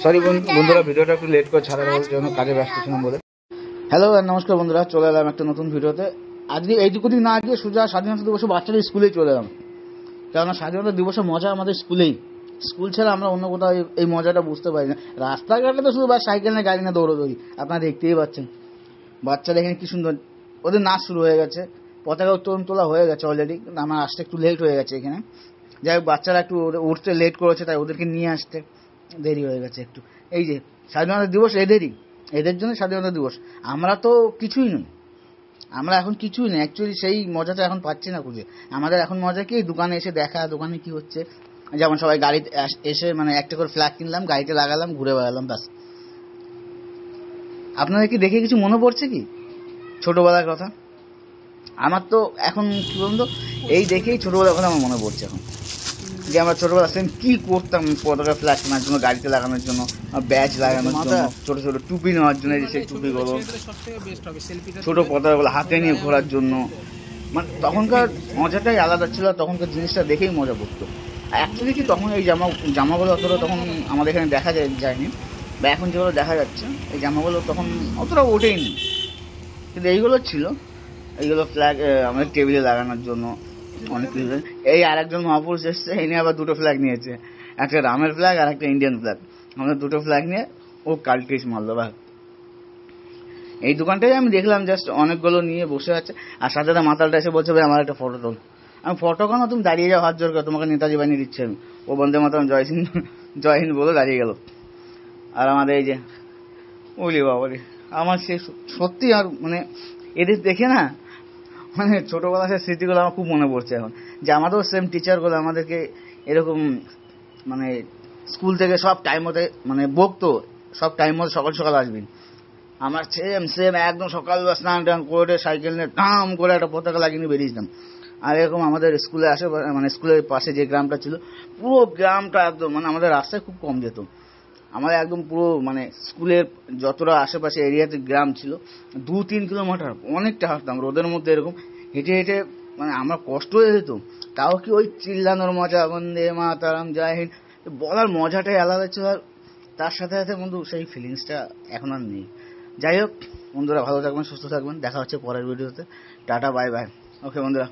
Sorry বন্ধুরা, ভিডিওটা একটু লেট করে ছাড়ার জন্য কাজে ব্যস্ত ছিলাম বলে। হ্যালো আর নমস্কার বন্ধুরা, চলে এলাম একটা নতুন ভিডিওতে। আজকে এইটুকু দিন না গিয়ে সোজা স্বাধীনতা দিবসে বাচ্চাদের স্কুলেই চলে এলাম, কেননা স্বাধীনতা দিবসের মজা আমাদের স্কুলেই। স্কুল ছাড়া আমরা অন্য কোথাও এই মজাটা বুঝতে পারি না। রাস্তাঘাটে তো শুধু সাইকেল নিয়ে গাড়ি নিয়ে দৌড়োদৌড়ি, আপনারা দেখতেই পাচ্ছেন। বাচ্চারা এখানে কি সুন্দর, ওদের নাচ শুরু হয়ে গেছে, পতাকা উত্তোলন তোলা হয়ে গেছে অলরেডি। আমার আসতে একটু লেট হয়ে গেছে এখানে। যাই হোক, বাচ্চারা একটু উঠতে লেট করেছে, তাই ওদেরকে নিয়ে আসতে দেরি হয়ে গেছে একটু। এই যে স্বাধীনতা দিবস এদের জন্য স্বাধীনতা দিবস। আমরা তো কিছুই নই, আমরা এখন কিছুই নেই অ্যাকচুয়ালি। সেই মজাটা এখন পাচ্ছি না খুঁজে। আমাদের এখন মজা কি, দোকানে এসে দেখা দোকানে কি হচ্ছে। যেমন সবাই গাড়িতে এসে একটা করে ফ্ল্যাগ কিনলাম, গাড়িতে লাগালাম, ঘুরে বেড়ালাম, ব্যাস। আপনাদের কি দেখে কিছু মনে পড়ছে কি ছোটবেলার কথা? আমার তো এখন কি বলুন তো, এই দেখেই ছোটবেলার কথা আমার মনে পড়ছে এখন, যে আমরা ছোটবেলা সেম কি করতাম পতাকা ফ্ল্যাগ কেনার জন্য, গাড়িতে লাগানোর জন্য, ব্যাচ লাগানোর জন্য, ছোট ছোট টুপি নেওয়ার জন্য, যে সেই টুপিগুলো, ছোট পতাকাগুলো হাতে নিয়ে ঘোরার জন্য। মানে তখনকার মজাটাই আলাদা ছিল, তখনকার জিনিসটা দেখেই মজা পড়তো। অ্যাকচুয়ালি কি তখন এই জামাগুলো অতটা তখন আমাদের এখানে দেখা যায়নি, বা এখন যেগুলো দেখা যাচ্ছে এই জামাগুলো তখন অতটা ওঠেইনি, কিন্তু এইগুলো ছিল। এইগুলো ফ্ল্যাগ আমাদের টেবিলে লাগানোর জন্য অনেক কিছু। এই আর একজন মহাপুরুষ এসছে, এই নিয়ে আবার দুটো ফ্ল্যাগ নিয়েছে, একটা রামের ফ্ল্যাগ আর একটা ইন্ডিয়ান ফ্ল্যাগ। আমাদের দুটো ফ্ল্যাগ নিয়ে ও কালটিস মারলো। বা এই দোকানটাই আমি দেখলাম, জাস্ট অনেকগুলো নিয়ে বসে আছে, আর সাথে মাতালটা এসে বলছে ভাই আমার একটা ফটো তোল। আমি ফটো কেন, তুমি দাঁড়িয়ে যাও, হাত জোর করে, তোমাকে নেতাজি বানিয়ে দিচ্ছে আমি। ও বন্দে মাতরম জয় হিন্দ বলে দাঁড়িয়ে গেল। আর আমাদের এই যে ওলি বাবালি, আমার সে সত্যি আর মানে এদের দেখে না, মানে ছোটবেলার সে স্মৃতিগুলো আমার খুব মনে পড়ছে এখন। যে আমাদেরও সেম টিচারগুলো আমাদেরকে এরকম মানে স্কুল থেকে সব টাইম মতো মানে বকতো, সব টাইম মতো সকাল সকাল আসবেন। আমার সেম একদম সকালবেলা স্নান টান করে সাইকেল নিয়ে টাম করে একটা পতাকা লাগিয়ে নিয়ে বেরিয়েছিলাম। আর এরকম আমাদের স্কুলে মানে স্কুলের পাশে যে গ্রামটা ছিল, পুরো গ্রামটা একদম, মানে আমাদের রাস্তায় খুব কম যেত। আমাদের একদম পুরো মানে স্কুলের যতটা আশেপাশে এরিয়াতে গ্রাম ছিল, 2-3 কিলোমিটার অনেকটা হাঁটতাম রোদের মধ্যে, এরকম হেঁটে হেঁটে। মানে আমার কষ্ট হয়ে যেত, তাও কি ওই চিল্লানোর মজা, বন্দে মাতারাম জয় হিন্দ বলার মজাটাই আলাদা ছিল। আর তার সাথে সাথে বন্ধু সেই ফিলিংসটা এখন আর নেই। যাই হোক বন্ধুরা, ভালো থাকবেন, সুস্থ থাকবেন, দেখা হচ্ছে পরের ভিডিওতে। Tata, bye bye. ওকে বন্ধুরা।